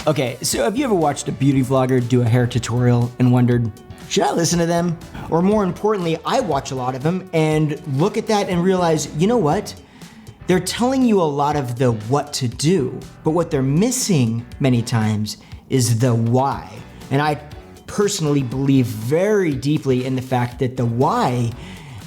Okay, so have you ever watched a beauty vlogger do a hair tutorial and wondered, should I listen to them? Or more importantly, I watch a lot of them and look at that and realize, you know what? They're telling you a lot of the what to do, but what they're missing many times is the why. And I personally believe very deeply in the fact that the why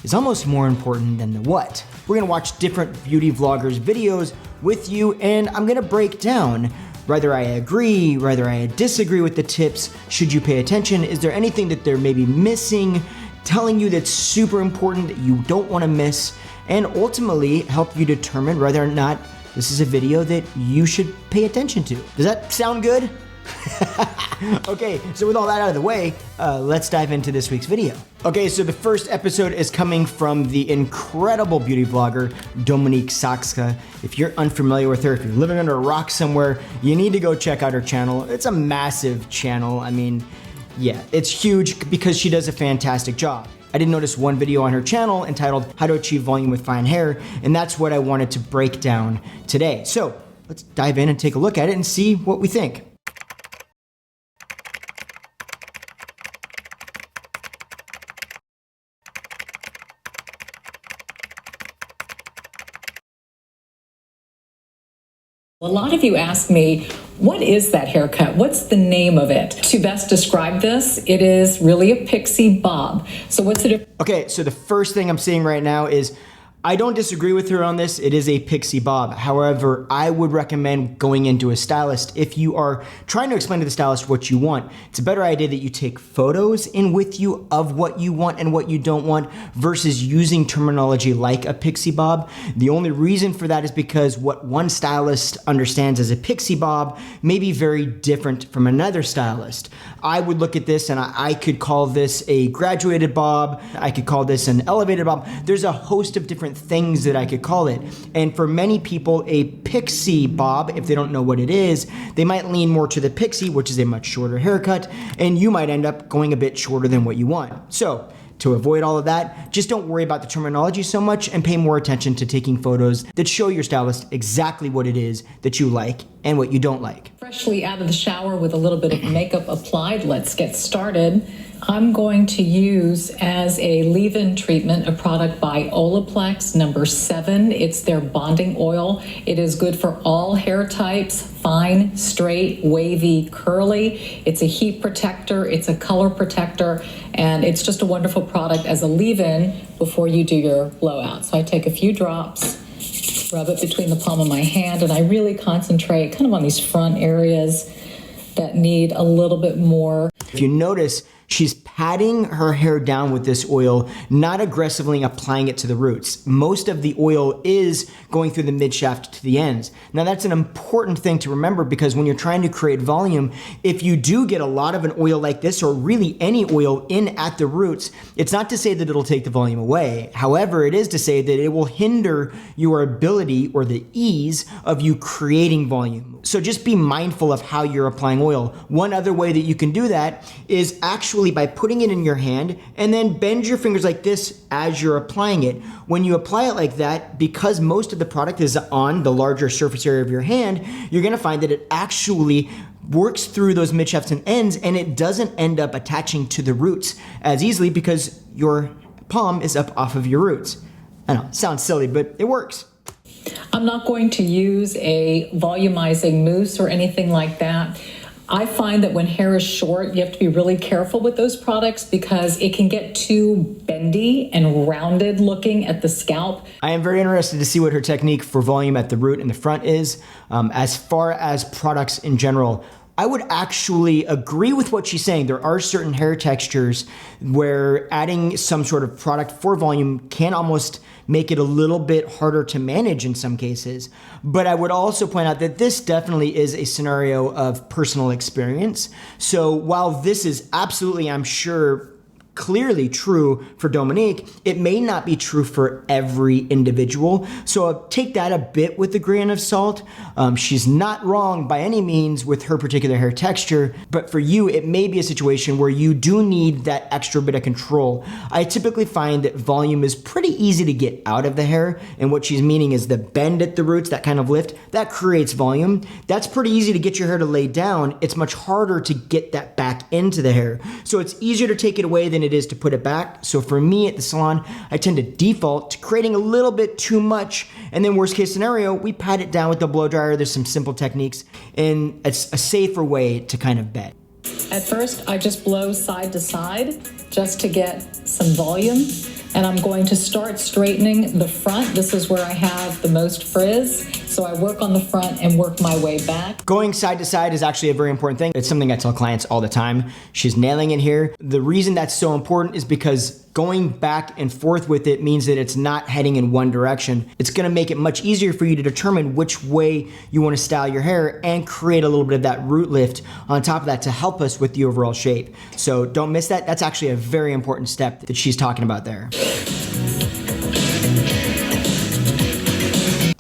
is almost more important than the what. We're gonna watch different beauty vloggers' videos with you, and I'm gonna break down whether I agree, whether I disagree with the tips, should you pay attention, is there anything that they're maybe missing, telling you that's super important that you don't wanna miss, and ultimately help you determine whether or not this is a video that you should pay attention to. Does that sound good? Okay, so with all that out of the way, let's dive into this week's video. Okay, so the first episode is coming from the incredible beauty vlogger, Dominique Sachse. If you're unfamiliar with her, if you're living under a rock somewhere, you need to go check out her channel. It's a massive channel. I mean, yeah, it's huge because she does a fantastic job. I did notice one video on her channel entitled How to Achieve Volume with Fine Hair, and that's what I wanted to break down today. So let's dive in and take a look at it and see what we think. A lot of you ask me, what is that haircut? What's the name of it? To best describe this, it is really a Pixie Bob. So what's the difference? Okay, so the first thing I'm seeing right now is I don't disagree with her on this. It is a Pixie Bob. However, I would recommend going into a stylist. If you are trying to explain to the stylist what you want, it's a better idea that you take photos in with you of what you want and what you don't want versus using terminology like a Pixie Bob. The only reason for that is because what one stylist understands as a Pixie Bob may be very different from another stylist. I would look at this and I could call this a graduated bob. I could call this an elevated bob. There's a host of different things that I could call it. And for many people, a Pixie Bob, if they don't know what it is, they might lean more to the Pixie, which is a much shorter haircut, and you might end up going a bit shorter than what you want. So to avoid all of that, just don't worry about the terminology so much and pay more attention to taking photos that show your stylist exactly what it is that you like and what you don't like. Freshly out of the shower with a little bit of makeup applied, let's get started. I'm going to use as a leave-in treatment a product by Olaplex number 7. It's their bonding oil. It is good for all hair types, fine, straight, wavy, curly. It's a heat protector, it's a color protector, and it's just a wonderful product as a leave-in before you do your blowout. So I take a few drops, rub it between the palm of my hand, and I really concentrate kind of on these front areas that need a little bit more. If you notice, she's patting her hair down with this oil, not aggressively applying it to the roots. Most of the oil is going through the mid-shaft to the ends. Now that's an important thing to remember because when you're trying to create volume, if you do get a lot of an oil like this or really any oil in at the roots, it's not to say that it'll take the volume away. However, it is to say that it will hinder your ability or the ease of you creating volume. So just be mindful of how you're applying oil. One other way that you can do that is actually by putting it in your hand and then bend your fingers like this as you're applying it. When you apply it like that, because most of the product is on the larger surface area of your hand, you're gonna find that it actually works through those midshafts and ends and it doesn't end up attaching to the roots as easily because your palm is up off of your roots. I know, it sounds silly, but it works. I'm not going to use a volumizing mousse or anything like that. I find that when hair is short, you have to be really careful with those products because it can get too bendy and rounded looking at the scalp. I am very interested to see what her technique for volume at the root and the front is. As far as products in general, I would actually agree with what she's saying. There are certain hair textures where adding some sort of product for volume can almost make it a little bit harder to manage in some cases. But I would also point out that this definitely is a scenario of personal experience. So while this is absolutely, I'm sure, clearly true for Dominique, it may not be true for every individual. So take that a bit with a grain of salt. She's not wrong by any means with her particular hair texture, but for you, it may be a situation where you do need that extra bit of control. I typically find that volume is pretty easy to get out of the hair, and what she's meaning is the bend at the roots, that kind of lift, that creates volume. That's pretty easy to get your hair to lay down. It's much harder to get that back into the hair. So it's easier to take it away than it is to put it back. So for me at the salon, I tend to default to creating a little bit too much, and then worst case scenario, we pat it down with the blow dryer. There's some simple techniques, and it's a safer way to kind of bet. At first, I just blow side to side just to get some volume. And I'm going to start straightening the front. This is where I have the most frizz. So I work on the front and work my way back. Going side to side is actually a very important thing. It's something I tell clients all the time. She's nailing it here. The reason that's so important is because going back and forth with it means that it's not heading in one direction. It's gonna make it much easier for you to determine which way you wanna style your hair and create a little bit of that root lift on top of that to help us with the overall shape. So don't miss that. That's actually a very important step that she's talking about there.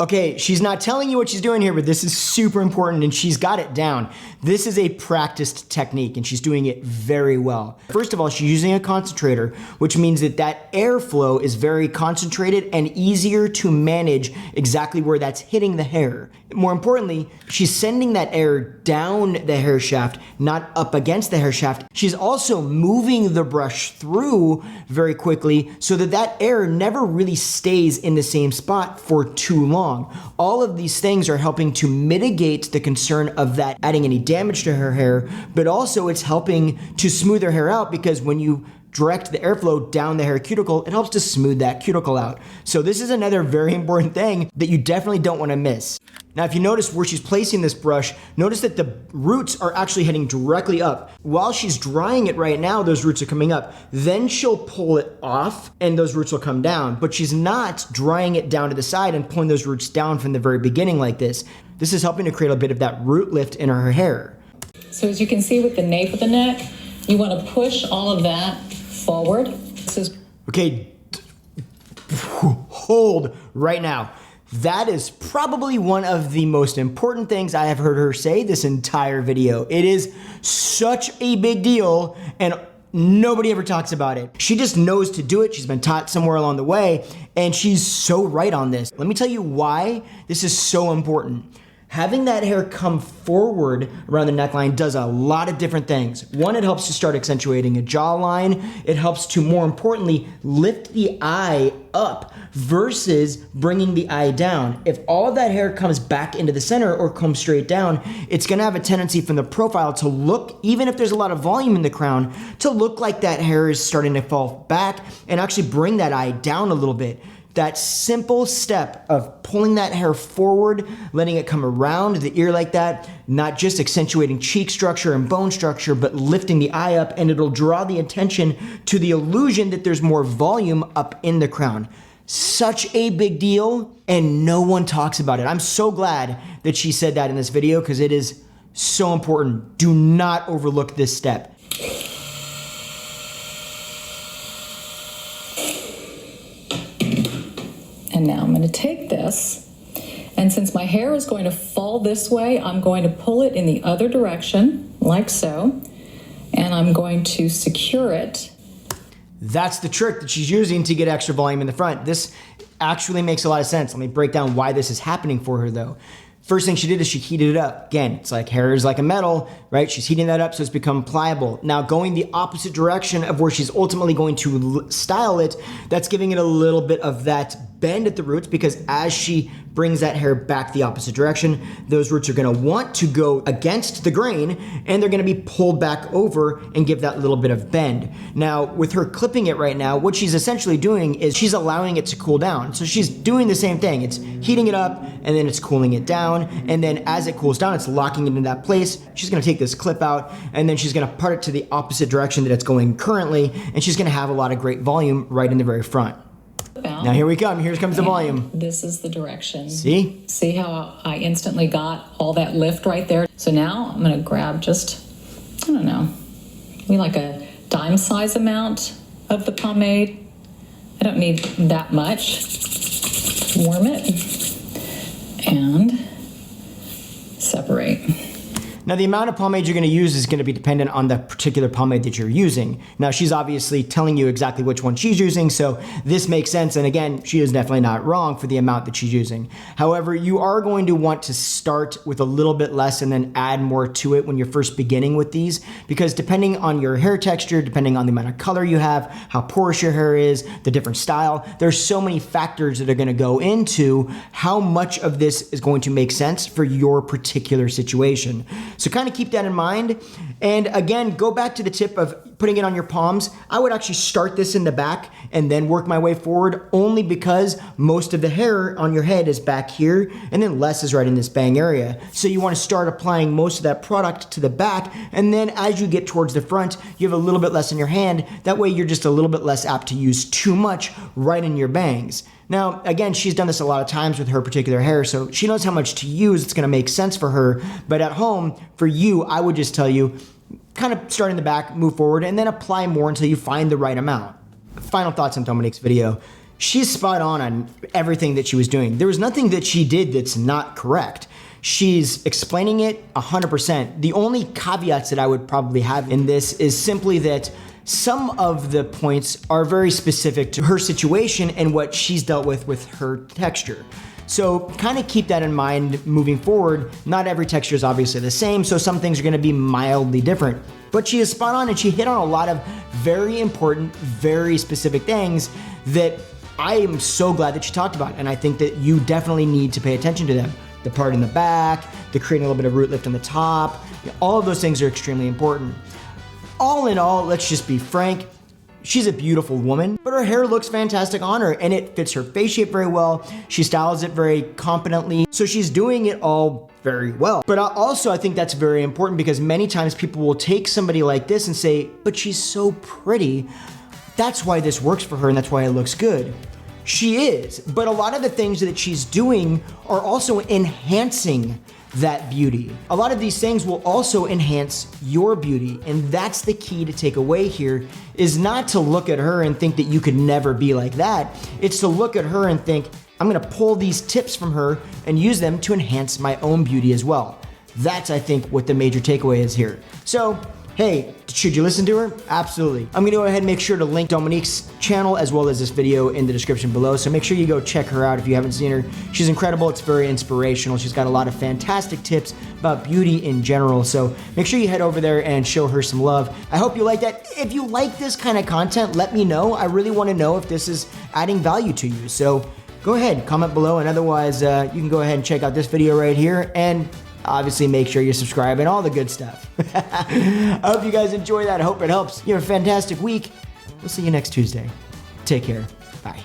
Okay, she's not telling you what she's doing here, but this is super important and she's got it down. This is a practiced technique and she's doing it very well. First of all, she's using a concentrator, which means that that airflow is very concentrated and easier to manage exactly where that's hitting the hair. More importantly, she's sending that air down the hair shaft, not up against the hair shaft. She's also moving the brush through very quickly so that that air never really stays in the same spot for too long. All of these things are helping to mitigate the concern of that adding any damage to her hair, but also it's helping to smooth her hair out because when you direct the airflow down the hair cuticle, it helps to smooth that cuticle out. So this is another very important thing that you definitely don't want to miss. Now, if you notice where she's placing this brush, notice that the roots are actually heading directly up. While she's drying it right now, those roots are coming up. Then she'll pull it off and those roots will come down, but she's not drying it down to the side and pulling those roots down from the very beginning like this. This is helping to create a bit of that root lift in her hair. So as you can see with the nape of the neck, you want to push all of that forward. Okay, hold right now. That is probably one of the most important things I have heard her say this entire video. It is such a big deal and nobody ever talks about it. She just knows to do it. She's been taught somewhere along the way and she's so right on this. Let me tell you why this is so important. Having that hair come forward around the neckline does a lot of different things. One, it helps to start accentuating a jawline. It helps to, more importantly, lift the eye up versus bringing the eye down. If all of that hair comes back into the center or comes straight down, it's gonna have a tendency from the profile to look, even if there's a lot of volume in the crown, to look like that hair is starting to fall back and actually bring that eye down a little bit. That simple step of pulling that hair forward, letting it come around the ear like that, not just accentuating cheek structure and bone structure, but lifting the eye up, and it'll draw the attention to the illusion that there's more volume up in the crown. Such a big deal, and no one talks about it. I'm so glad that she said that in this video because it is so important. Do not overlook this step. And now I'm going to take this, and since my hair is going to fall this way, I'm going to pull it in the other direction, like so, and I'm going to secure it. That's the trick that she's using to get extra volume in the front. This actually makes a lot of sense. Let me break down why this is happening for her though. First thing she did is she heated it up. Again, it's like hair is like a metal, right? She's heating that up so it's become pliable. Now going the opposite direction of where she's ultimately going to style it, that's giving it a little bit of that bend at the roots because as she brings that hair back the opposite direction, those roots are gonna want to go against the grain and they're gonna be pulled back over and give that little bit of bend. Now, with her clipping it right now, what she's essentially doing is she's allowing it to cool down. So she's doing the same thing. It's heating it up and then it's cooling it down. And then as it cools down, it's locking it in that place. She's gonna take this clip out and then she's gonna part it to the opposite direction that it's going currently. And she's gonna have a lot of great volume right in the very front. Now here we come, here comes the volume. This is the direction. See? See how I instantly got all that lift right there? So now I'm gonna grab just, I don't know, maybe like a dime size amount of the pomade. I don't need that much. Warm it and separate. Now, the amount of pomade you're going to use is going to be dependent on the particular pomade that you're using. Now, she's obviously telling you exactly which one she's using, so this makes sense. And again, she is definitely not wrong for the amount that she's using. However, you are going to want to start with a little bit less and then add more to it when you're first beginning with these, because depending on your hair texture, depending on the amount of color you have, how porous your hair is, the different style, there's so many factors that are going to go into how much of this is going to make sense for your particular situation. So kind of keep that in mind. And again, go back to the tip of putting it on your palms. I would actually start this in the back and then work my way forward, only because most of the hair on your head is back here and then less is right in this bang area. So you want to start applying most of that product to the back, and then as you get towards the front, you have a little bit less in your hand. That way you're just a little bit less apt to use too much right in your bangs. Now, again, she's done this a lot of times with her particular hair, so she knows how much to use. It's gonna make sense for her. But at home, for you, I would just tell you, kind of start in the back, move forward, and then apply more until you find the right amount. Final thoughts on Dominique's video. She's spot on everything that she was doing. There was nothing that she did that's not correct. She's explaining it 100%. The only caveats that I would probably have in this is simply that some of the points are very specific to her situation and what she's dealt with her texture. So kind of keep that in mind moving forward. Not every texture is obviously the same, so some things are gonna be mildly different. But she is spot on, and she hit on a lot of very important, very specific things that I am so glad that she talked about, and I think that you definitely need to pay attention to them. The part in the back, the creating a little bit of root lift on the top, all of those things are extremely important. All in all, let's just be frank, she's a beautiful woman, but her hair looks fantastic on her and it fits her face shape very well. She styles it very competently, so she's doing it all very well. But also I think that's very important, because many times people will take somebody like this and say, but she's so pretty, that's why this works for her and that's why it looks good. She is, but a lot of the things that she's doing are also enhancing that beauty. A lot of these things will also enhance your beauty, and that's the key to take away here, is not to look at her and think that you could never be like that. It's to look at her and think, I'm gonna pull these tips from her and use them to enhance my own beauty as well. That's, I think, what the major takeaway is here. So, hey, should you listen to her? Absolutely. I'm gonna go ahead and make sure to link Dominique's channel as well as this video in the description below, so make sure you go check her out if you haven't seen her. She's incredible, it's very inspirational. She's got a lot of fantastic tips about beauty in general, so make sure you head over there and show her some love. I hope you like that. If you like this kind of content, let me know. I really wanna know if this is adding value to you. So go ahead, comment below, and otherwise, you can go ahead and check out this video right here, and obviously make sure you subscribe and all the good stuff. I hope you guys enjoy that. I hope it helps. You have a fantastic week. We'll see you next Tuesday. Take care. Bye.